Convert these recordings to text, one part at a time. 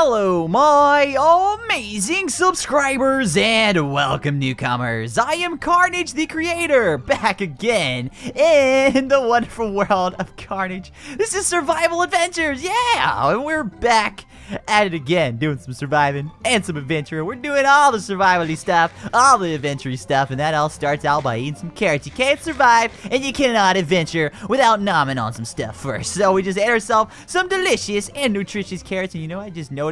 Hello, my amazing subscribers, and welcome, newcomers. I am Carnage, the creator, back again in the wonderful world of Carnage. This is survival adventures, yeah, and we're back at it again, doing some surviving and some adventure. We're doing all the survival-y stuff, all the adventure-y stuff, and that all starts out by eating some carrots. You can't survive, and you cannot adventure without nomming on some stuff first. So we just ate ourselves some delicious and nutritious carrots, and you know, I just noticed,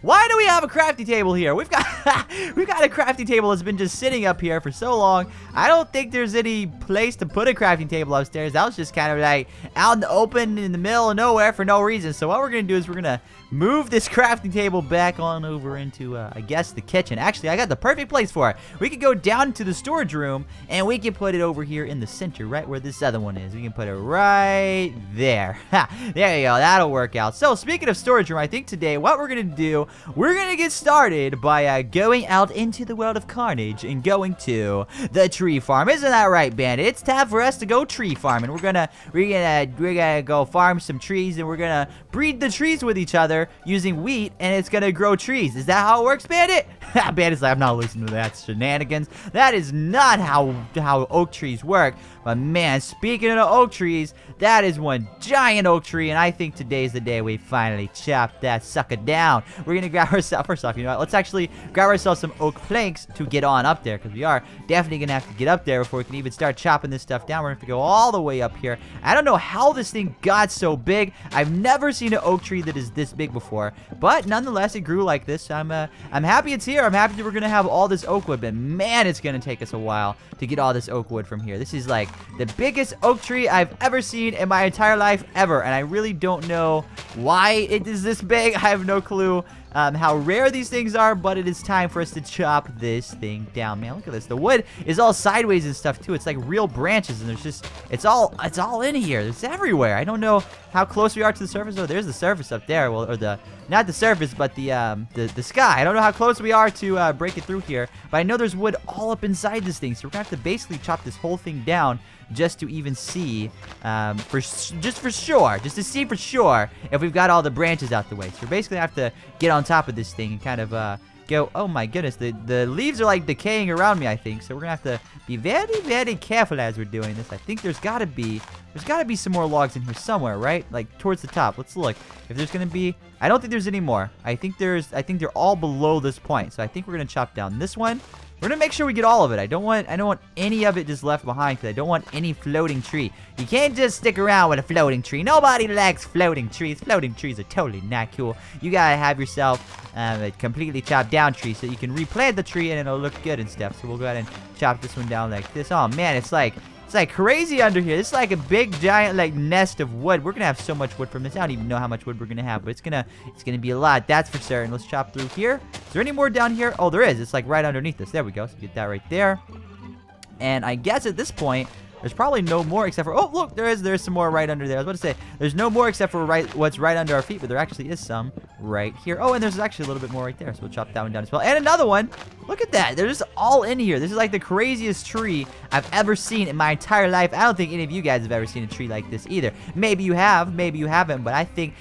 why do we have a crafting table here? We've got a crafting table that's been just sitting up here for so long. I don't think there's any place to put a crafting table upstairs. That was just kind of like out in the open in the middle of nowhere for no reason. So what we're gonna do is we're gonna move this crafting table back on over into I guess the kitchen. Actually, I got the perfect place for it. We could go down to the storage room and we can put it over here in the center, right where this other one is. We can put it right there. Ha, there you go. That'll work out. So speaking of storage room, I think today what we're gonna do, we're gonna get started by going out into the world of Carnage and going to the tree farm. Isn't that right, Bandit? It's time for us to go tree farming. We're gonna go farm some trees, and we're gonna breed the trees with each other using wheat, and it's gonna grow trees. Is that how it works, Bandit? Bandit's like, I'm not listening to that shenanigans. That is not how oak trees work. But man, speaking of the oak trees, that is one giant oak tree, and I think today's the day we finally chop that sucker down. We're gonna grab ourselves, first off, you know what, let's actually grab ourselves some oak planks to get on up there, because we are definitely gonna have to get up there before we can even start chopping this stuff down. We're gonna have to go all the way up here. I don't know how this thing got so big. I've never seen an oak tree that is this big before, but nonetheless, it grew like this. I'm happy it's here. I'm happy that we're gonna have all this oak wood, but man, it's gonna take us a while to get all this oak wood from here. This is like the biggest oak tree I've ever seen in my entire life ever, and I really don't know why it is this big. I have no clue how rare these things are, but it is time for us to chop this thing down. Man, look at this. The wood is all sideways and stuff too. It's like real branches, and there's just it's all in here. It's everywhere. I don't know how close we are to the surface. Oh, there's the surface up there. Well, or the not the surface, but the sky. I don't know how close we are to break it through here, but I know there's wood all up inside this thing, so we're gonna have to basically chop this whole thing down just to even see just to see for sure if we've got all the branches out the way. So we're basically gonna have to get on top of this thing and kind of go. Oh my goodness, the leaves are like decaying around me, I think, so we're gonna have to be very, very careful as we're doing this. I think there's gotta be some more logs in here somewhere, right? Like towards the top. Let's look if there's gonna be. I don't think there's any more. I think they're all below this point, so I think we're gonna chop down this one. We're gonna make sure we get all of it. I don't want any of it just left behind, because I don't want any floating tree. You can't just stick around with a floating tree. Nobody likes floating trees. Floating trees are totally not cool. You gotta have yourself a completely chopped down tree so you can replant the tree and it'll look good and stuff. So we'll go ahead and chop this one down like this. Oh man, it's like crazy under here. It's like a big giant like nest of wood. We're gonna have so much wood from this. I don't even know how much wood we're gonna have, but it's gonna be a lot, that's for certain. Let's chop through here. Is there any more down here? Oh, there is. It's like right underneath us. There we go. So get that right there. And I guess at this point there's probably no more except for, oh look, there's some more right under there. I was about to say there's no more except for what's right under our feet, but there actually is some right here. Oh, and there's actually a little bit more right there, so we'll chop that one down as well. And another one. Look at that. They're just all in here. This is like the craziest tree I've ever seen in my entire life. I don't think any of you guys have ever seen a tree like this either. Maybe you have, maybe you haven't, but I think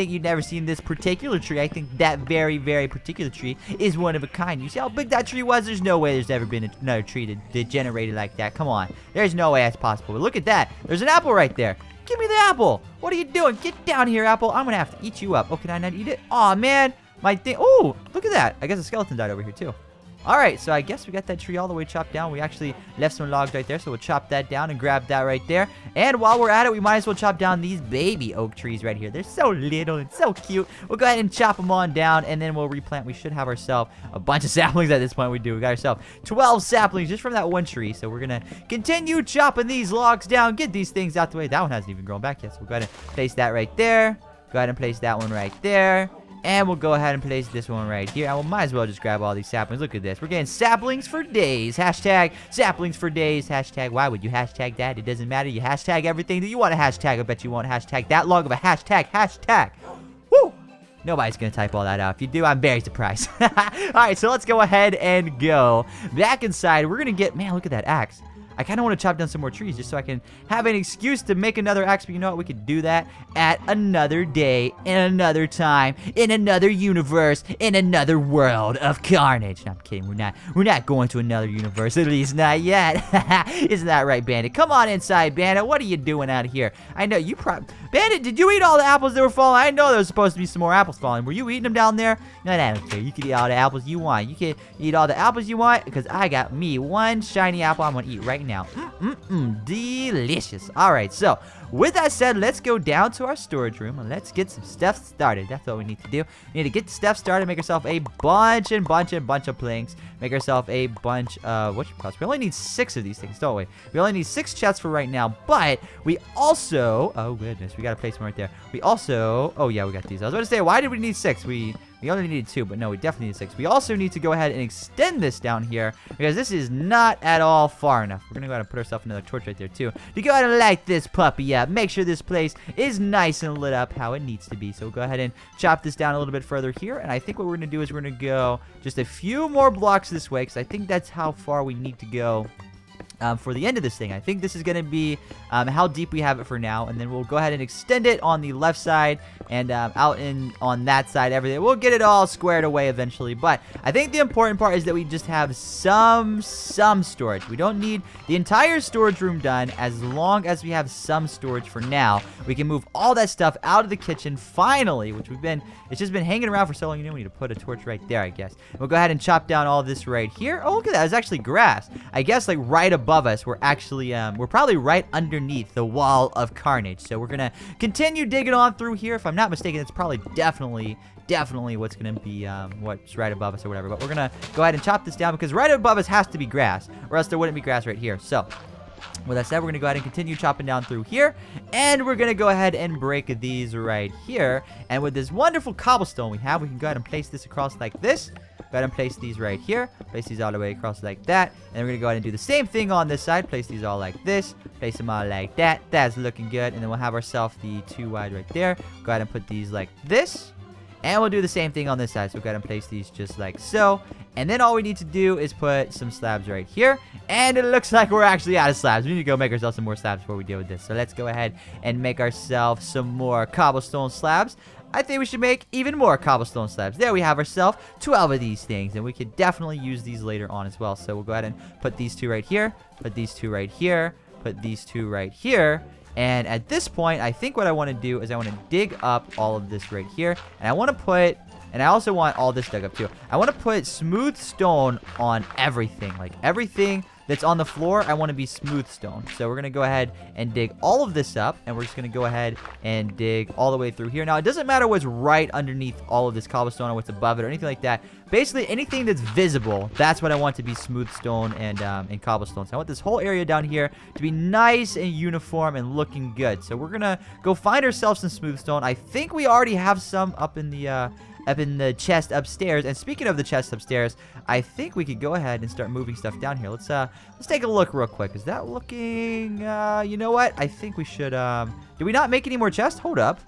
you've never seen this particular tree. I think that very, very particular tree is one of a kind. You see how big that tree was? There's no way there's ever been another tree that degenerated like that. Come on. There's no way that's possible. But look at that. There's an apple right there. Give me the apple. What are you doing? Get down here, apple. I'm going to have to eat you up. Oh, can I not eat it? Aw, man. My thing. Oh, look at that. I guess a skeleton died over here, too. Alright, so I guess we got that tree all the way chopped down. We actually left some logs right there, so we'll chop that down and grab that right there. And while we're at it, we might as well chop down these baby oak trees right here. They're so little and so cute. We'll go ahead and chop them on down, and then we'll replant. We should have ourselves a bunch of saplings at this point. We do. We got ourselves 12 saplings just from that one tree. So we're going to continue chopping these logs down, get these things out the way. That one hasn't even grown back yet, so we'll go ahead and place that right there. Go ahead and place that one right there. And we'll go ahead and place this one right here. And we might as well just grab all these saplings. Look at this. We're getting saplings for days. Hashtag saplings for days. Hashtag why would you hashtag that? It doesn't matter. You hashtag everything that you want to hashtag. I bet you won't hashtag that long of a hashtag. Hashtag. Woo! Nobody's going to type all that out. If you do, I'm very surprised. Alright, so let's go ahead and go back inside. We're going to get... Man, look at that axe. I kind of want to chop down some more trees just so I can have an excuse to make another axe. But you know what? We could do that at another day, in another time, in another universe, in another world of Carnage. No, I'm kidding. We're not going to another universe, at least not yet. Isn't that right, Bandit? Come on inside, Bandit. What are you doing out here? I know you Bandit, did you eat all the apples that were falling? I know there was supposed to be some more apples falling. Were you eating them down there? No, I don't care. You can eat all the apples you want. You can eat all the apples you want because I got me one shiny apple I'm going to eat right now. Delicious. All right, so with that said, let's go down to our storage room and let's get some stuff started. That's what we need to do. We need to get stuff started, make ourselves a bunch of planks, make ourselves a bunch of, we only need 6 of these things, don't we? We only need 6 chests for right now, but we also, oh goodness, we got to place them right there. We also, oh yeah, we got these. I was about to say, why did we need 6? We only needed 2, but no, we definitely need 6. We also need to go ahead and extend this down here because this is not at all far enough. We're going to go ahead and put ourselves another torch right there too to go ahead and light this puppy up. Make sure this place is nice and lit up how it needs to be. So we'll go ahead and chop this down a little bit further here. And I think what we're going to do is we're going to go just a few more blocks this way because I think that's how far we need to go. For the end of this thing. I think this is going to be how deep we have it for now, and then we'll go ahead and extend it on the left side and out on that side, everything. We'll get it all squared away eventually, but I think the important part is that we just have some storage. We don't need the entire storage room done. As long as we have some storage for now, we can move all that stuff out of the kitchen finally, which it's just been hanging around for so long. You know, we need to put a torch right there, I guess. We'll go ahead and chop down all this right here. Oh, look at that. It's actually grass. I guess like right above us, we're actually we're probably right underneath the wall of Carnage. So we're gonna continue digging on through here. If I'm not mistaken, it's probably definitely what's gonna be what's right above us or whatever. But we're gonna go ahead and chop this down because right above us has to be grass, or else there wouldn't be grass right here. So with that said, we're gonna go ahead and continue chopping down through here, and we're gonna go ahead and break these right here. And with this wonderful cobblestone we have, we can go ahead and place this across like this. Go ahead and place these right here. Place these all the way across like that. And we're going to go ahead and do the same thing on this side. Place these all like this. Place them all like that. That's looking good. And then we'll have ourselves the 2 wide right there. Go ahead and put these like this. And we'll do the same thing on this side. So go ahead and place these just like so. And then all we need to do is put some slabs right here. And it looks like we're actually out of slabs. We need to go make ourselves some more slabs before we deal with this. So let's go ahead and make ourselves some more cobblestone slabs. I think we should make even more cobblestone slabs. There we have ourselves 12 of these things, and we could definitely use these later on as well. So we'll go ahead and put these 2 right here, put these 2 right here, put these 2 right here. And at this point, I think what I want to do is I want to dig up all of this right here, and I want to put, and I also want all this dug up too. I want to put smooth stone on everything, like everything that's on the floor, I want to be smooth stone. So we're going to go ahead and dig all of this up, and we're just going to go ahead and dig all the way through here. Now, it doesn't matter what's right underneath all of this cobblestone or what's above it or anything like that. Basically, anything that's visible, that's what I want to be smooth stone and cobblestone. So I want this whole area down here to be nice and uniform and looking good. So we're going to go find ourselves some smooth stone. I think we already have some up in the chest upstairs. And speaking of the chest upstairs, I think we could go ahead and start moving stuff down here. Let's take a look real quick. Is that looking, you know what? I think we should, did we not make any more chests? Hold up.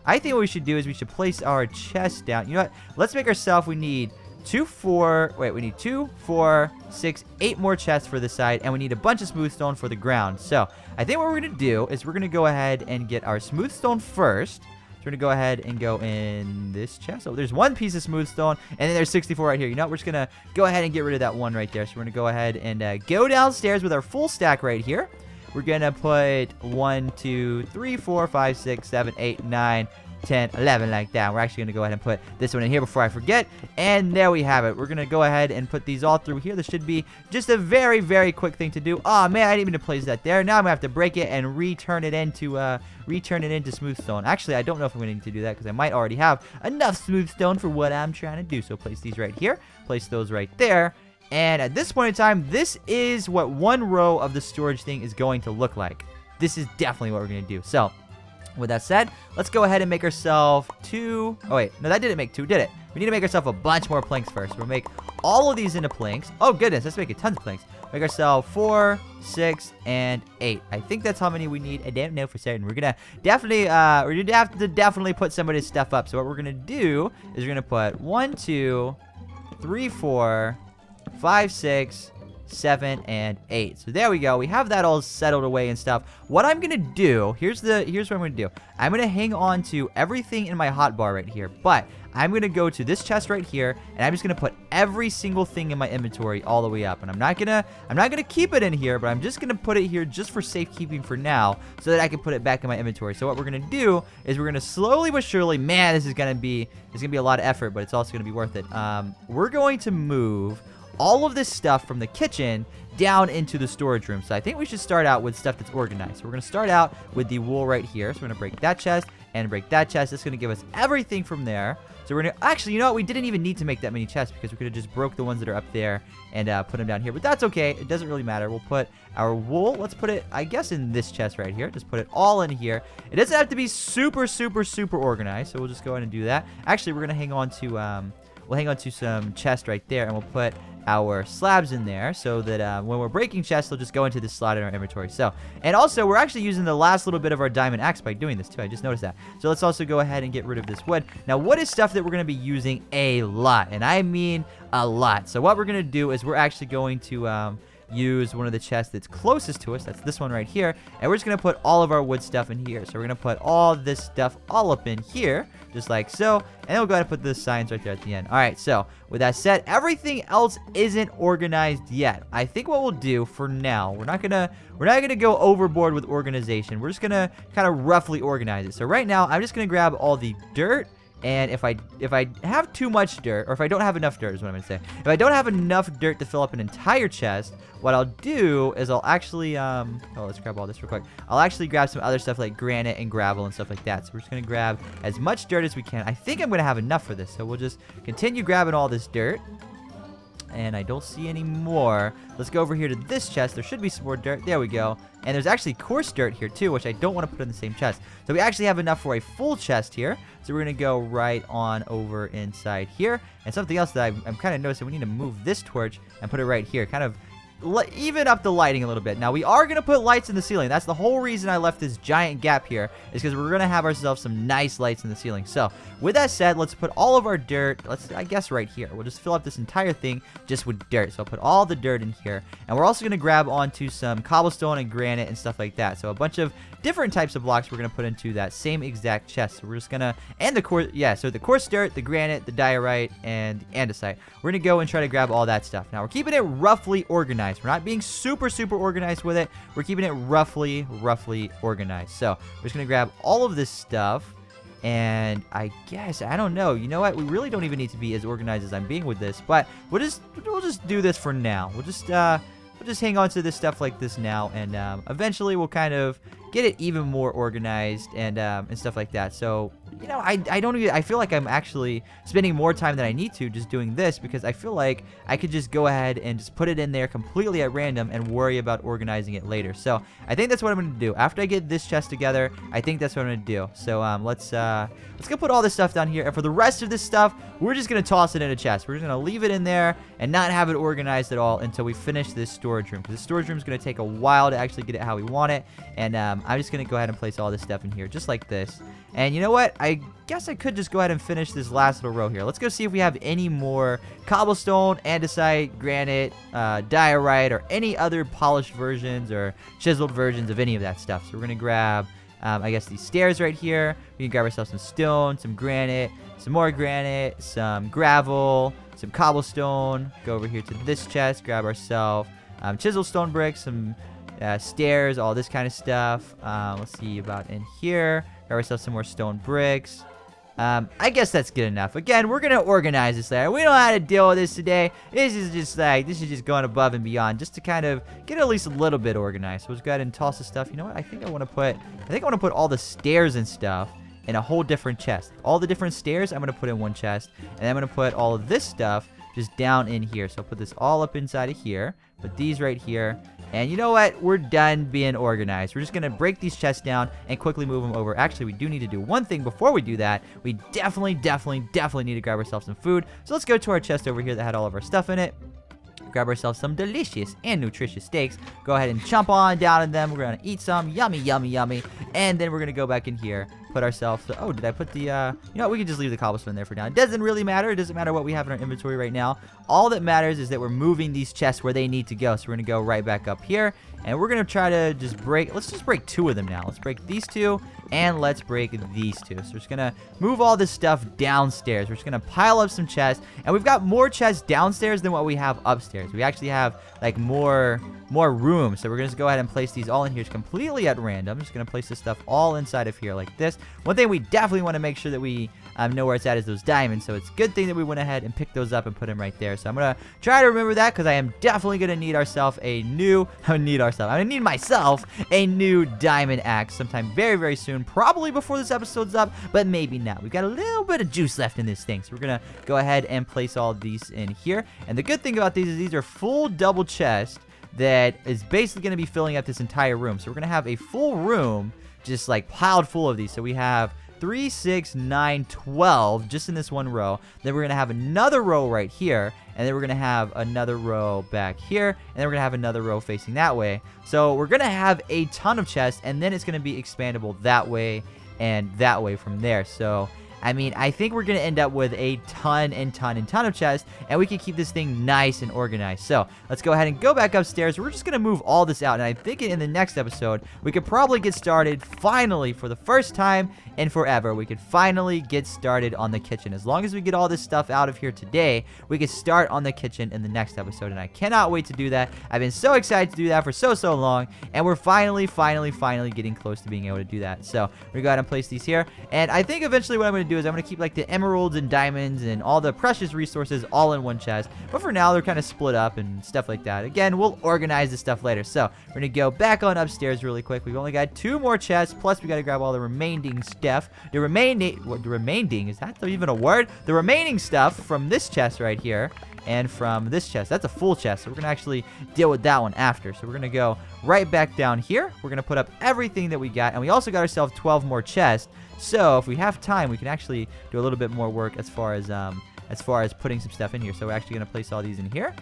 I think what we should do is we should place our chest down. You know what? Let's make ourselves, we need 2, 4, wait, we need 2, 4, 6, 8 more chests for this side, and we need a bunch of smooth stone for the ground. So I think what we're going to do is we're going to go ahead and get our smooth stone first. So we're going to go ahead and go in this chest. Oh, there's 1 piece of smooth stone, and then there's 64 right here. You know what? We're just going to go ahead and get rid of that 1 right there. So we're going to go ahead and go downstairs with our full stack right here. We're going to put 1, 2, 3, 4, 5, 6, 7, 8, 9, 10, 11 like that. We're actually going to go ahead and put this one in here before I forget. And there we have it. We're going to go ahead and put these all through here. This should be just a very, very quick thing to do. Oh, man, I didn't even place that there. Now I'm going to have to break it and return it into smooth stone. Actually, I don't know if I'm going to need to do that because I might already have enough smooth stone for what I'm trying to do. So place these right here. Place those right there. And at this point in time, this is what 1 row of the storage thing is going to look like. This is definitely what we're going to do. So with that said, let's go ahead and make ourselves 2. Oh, wait. No, that didn't make 2, did it? We need to make ourselves a bunch more planks first. We'll make all of these into planks. Oh, goodness. Let's make a tons of planks. Make ourselves 4, 6, and 8. I think that's how many we need. I don't know for certain. We're going to definitely, we're going to have to definitely put some of this stuff up. So what we're going to do is we're going to put 1, 2, 3, 4, 5, 6, 7, and 8. So there we go. We have that all settled away and stuff. What I'm going to do, here's what I'm going to do. I'm going to hang on to everything in my hotbar right here, but I'm going to go to this chest right here, and I'm just going to put every single thing in my inventory all the way up. And I'm not going to keep it in here, but I'm just going to put it here just for safekeeping for now so that I can put it back in my inventory. So what we're going to do is we're going to slowly but surely, man, this is going to be a lot of effort, but it's also going to be worth it. We're going to move all of this stuff from the kitchen down into the storage room. So I think we should start out with stuff that's organized. So we're going to start out with the wool right here. So we're going to break that chest and break that chest. It's going to give us everything from there. So we're going to, actually, you know what? We didn't even need to make that many chests because we could have just broke the ones that are up there and put them down here. But that's okay. It doesn't really matter. We'll put our wool, let's put it, I guess, in this chest right here. Just put it all in here. It doesn't have to be super, super, super organized. So we'll just go ahead and do that. Actually, we're going to hang on to, we'll hang on to some chests right there, and we'll put our slabs in there so that when we're breaking chests, they'll just go into this slot in our inventory. So, and also, we're actually using the last little bit of our diamond axe by doing this too. I just noticed that. So let's also go ahead and get rid of this wood. Now, what is stuff that we're going to be using a lot? And I mean a lot. So what we're going to do is we're actually going to use one of the chests that's closest to us. That's this one right here. And we're just going to put all of our wood stuff in here. So we're going to put all this stuff all up in here, just like so. And then we'll go ahead and put the signs right there at the end. All right, so with that said, everything else isn't organized yet. I think what we'll do for now, we're not gonna go overboard with organization. We're just gonna kind of roughly organize it. So right now, I'm just gonna grab all the dirt. And if I have too much dirt, or if I don't have enough dirt is what I'm going to say. If I don't have enough dirt to fill up an entire chest, what I'll do is I'll actually, oh, let's grab all this real quick. I'll actually grab some other stuff like granite and gravel and stuff like that. So we're just going to grab as much dirt as we can. I think I'm going to have enough for this. So we'll just continue grabbing all this dirt. And I don't see any more. Let's go over here to this chest. There should be some more dirt. There we go. And there's actually coarse dirt here too, which I don't want to put in the same chest. So we actually have enough for a full chest here. So we're going to go right on over inside here. And something else that I'm kind of noticing, we need to move this torch and put it right here. Kind of even up the lighting a little bit. Now, we are going to put lights in the ceiling. That's the whole reason I left this giant gap here, is because we're going to have ourselves some nice lights in the ceiling. So, with that said, let's put all of our dirt, I guess right here. We'll just fill up this entire thing just with dirt. So, I'll put all the dirt in here. And we're also going to grab onto some cobblestone and granite and stuff like that. So, a bunch of different types of blocks we're going to put into that same exact chest. So, we're just going to, and the coarse, yeah, so the coarse dirt, the granite, the diorite, and the andesite. We're going to go and try to grab all that stuff. Now, we're keeping it roughly organized. We're not being super organized with it. We're keeping it roughly organized. So we're just gonna grab all of this stuff, and I guess, I don't know, you know what, we really don't even need to be as organized as I'm being with this, but we'll just do this for now. We'll just hang on to this stuff like this now, and eventually we'll kind of get it even more organized and stuff like that. So, you know, I feel like I'm actually spending more time than I need to just doing this, because I feel like I could just go ahead and just put it in there completely at random and worry about organizing it later. So I think that's what I'm going to do. After I get this chest together, I think that's what I'm going to do. So let's go put all this stuff down here. And for the rest of this stuff, we're just going to toss it in a chest. We're just going to leave it in there and not have it organized at all until we finish this storage room. Because the storage room is going to take a while to actually get it how we want it. And I'm just going to go ahead and place all this stuff in here just like this. And you know what? I guess I could just go ahead and finish this last little row here. Let's go see if we have any more cobblestone, andesite, granite, diorite, or any other polished versions or chiseled versions of any of that stuff. So we're going to grab, I guess, these stairs right here. We can grab ourselves some stone, some granite, some more granite, some gravel, some cobblestone. Go over here to this chest, grab ourselves chisel stone bricks, some stairs, all this kind of stuff. Let's see about in here. Grab ourselves some more stone bricks. I guess that's good enough. Again, we're going to organize this later. We don't know how to deal with this today. This is just going above and beyond just to kind of get at least a little bit organized. So let's go ahead and toss this stuff. You know what? I think I want to put all the stairs and stuff in a whole different chest. All the different stairs I'm going to put in one chest, and I'm going to put all of this stuff just down in here. So I'll put this all up inside of here. Put these right here. And you know what? We're done being organized. We're just going to break these chests down and quickly move them over. Actually, we do need to do one thing before we do that. We definitely need to grab ourselves some food. So let's go to our chest over here that had all of our stuff in it. Grab ourselves some delicious and nutritious steaks. Go ahead and chomp on down in them. We're going to eat some. Yummy. And then we're going to go back in here put ourselves... Oh, did I put the... You know what? We can just leave the cobblestone there for now. It doesn't really matter. It doesn't matter what we have in our inventory right now. All that matters is that we're moving these chests where they need to go. So we're going to go right back up here. And we're going to try to just break... Let's just break 2 of them now. Let's break these 2. And let's break these 2. So we're just going to move all this stuff downstairs. We're just going to pile up some chests. And we've got more chests downstairs than what we have upstairs. We actually have, like, more room. So we're going to just go ahead and place these all in here completely at random. I'm just going to place this stuff all inside of here like this. One thing we definitely want to make sure that we know where it's at is those diamonds. So it's a good thing that we went ahead and picked those up and put them right there. So I'm going to try to remember that because I am definitely going to need ourselves a new... I'm going to need myself a new diamond axe sometime very, very soon. Probably before this episode's up, but maybe not. We've got a little bit of juice left in this thing. So we're going to go ahead and place all these in here. And the good thing about these is these are full double chests that is basically going to be filling up this entire room. So we're going to have a full room just like piled full of these. So we have 3, 6, 9, 12 just in this one row. Then we're going to have another row right here. And then we're going to have another row back here. And then we're going to have another row facing that way. So we're going to have a ton of chests. And then it's going to be expandable that way and that way from there. So... I mean, I think we're going to end up with a ton of chests, and we can keep this thing nice and organized. So, let's go ahead and go back upstairs. We're just going to move all this out, and I think in the next episode, we could probably get started, finally, for the first time in forever. We could finally get started on the kitchen. As long as we get all this stuff out of here today, we can start on the kitchen in the next episode, and I cannot wait to do that. I've been so excited to do that for so long, and we're finally getting close to being able to do that. So, we're going to go ahead and place these here, and I think eventually what I'm going to do is I'm going to keep like the emeralds and diamonds and all the precious resources all in one chest. But for now, they're kind of split up and stuff like that. Again, we'll organize this stuff later. So we're going to go back on upstairs really quick. We've only got 2 more chests. Plus, we got to grab all the remaining stuff. The remaining, is that even a word? The remaining stuff from this chest right here. And from this chest. That's a full chest. So we're going to actually deal with that one after. So we're going to go right back down here. We're going to put up everything that we got. And we also got ourselves 12 more chests. So if we have time, we can actually do a little bit more work as far as putting some stuff in here. So we're actually going to place all these in here.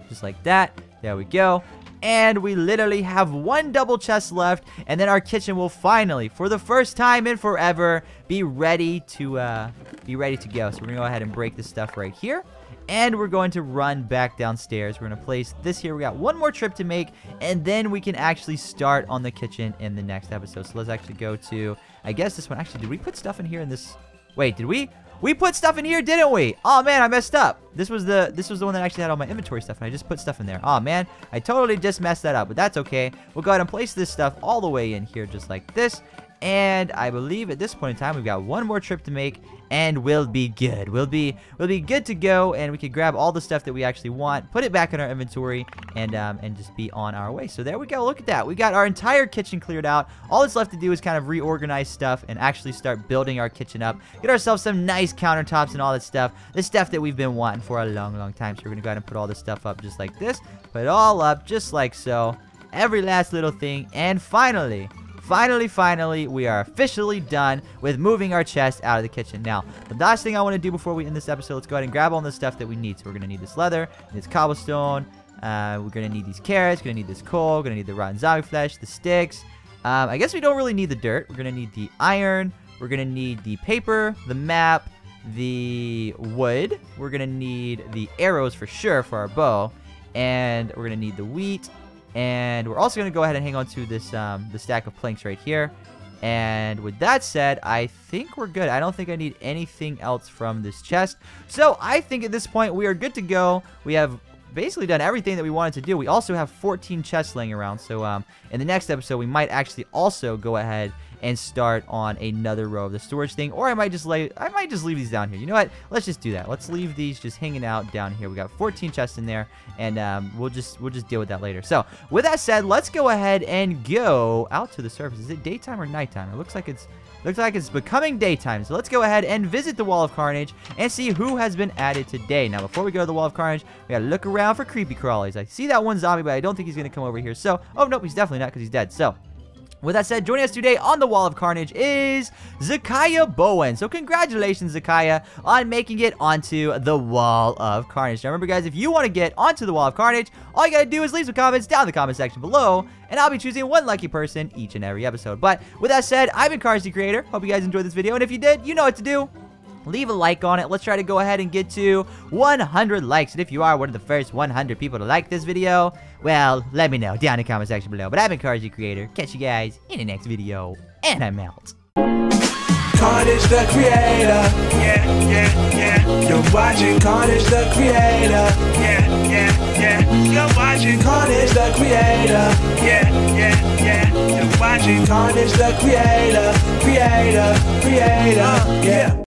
Just like that. There we go. And we literally have 1 double chest left. And then our kitchen will finally, for the first time in forever, be ready to go. So we're going to go ahead and break this stuff right here. And we're going to run back downstairs. We're going to place this here. We got 1 more trip to make. And then we can actually start on the kitchen in the next episode. So let's actually go to, I guess this one. Actually, did we put stuff in here in this? Wait, did we? We put stuff in here, didn't we? Oh, man, I messed up. This was the one that actually had all my inventory stuff. And I just put stuff in there. Oh, man, I totally just messed that up. But that's okay. We'll go ahead and place this stuff all the way in here just like this. And I believe at this point in time, we've got 1 more trip to make. And we'll be good. We'll be good to go, and we can grab all the stuff that we actually want, put it back in our inventory, and just be on our way. So there we go. Look at that. We got our entire kitchen cleared out. All that's left to do is kind of reorganize stuff and actually start building our kitchen up. Get ourselves some nice countertops and all that stuff. The stuff that we've been wanting for a long time. So we're gonna go ahead and put all this stuff up just like this. Put it all up just like so. Every last little thing, and finally, we are officially done with moving our chest out of the kitchen. Now, the last thing I want to do before we end this episode, let's go ahead and grab all this stuff that we need. So we're going to need this leather, this cobblestone, we're going to need these carrots, we're going to need this coal, we're going to need the rotten zombie flesh, the sticks. I guess we don't really need the dirt. We're going to need the iron, we're going to need the paper, the map, the wood. We're going to need the arrows for sure for our bow, and we're going to need the wheat. And we're also going to go ahead and hang on to this the stack of planks right here. And with that said, I think we're good. I don't think I need anything else from this chest. So I think at this point we are good to go. We have basically done everything that we wanted to do. We also have 14 chests laying around. So in the next episode, we might actually also go ahead and start on another row of the storage thing, or I might just leave these down here. You know what? Let's just do that. Let's leave these just hanging out down here. We got 14 chests in there, and we'll just deal with that later. So with that said, let's go ahead and go out to the surface. Is it daytime or nighttime? It looks like it's becoming daytime. So let's go ahead and visit the Wall of Carnage and see who has been added today. Now, before we go to the Wall of Carnage, we gotta look around for creepy crawlies. I see that one zombie, but I don't think he's gonna come over here. So, oh nope, he's definitely not because he's dead. So With that said, joining us today on the Wall of Carnage is Zakaya Bowen. So congratulations, Zakaya, on making it onto the Wall of Carnage. Now remember, guys, if you want to get onto the Wall of Carnage, all you gotta do is leave some comments down in the comment section below, and I'll be choosing one lucky person each and every episode. But with that said, I've been Carnage the Creator. Hope you guys enjoyed this video, and if you did, you know what to do. Leave a like on it. Let's try to go ahead and get to 100 likes. And if you are one of the first 100 people to like this video, well, let me know down in the comment section below. But I've been Carnage the Creator. Catch you guys in the next video. And I'm out. Carnage the Creator. Yeah. You're watching Carnage the Creator. Yeah. You're watching Carnage the Creator. Yeah. You're watching Carnage the Creator. Yeah.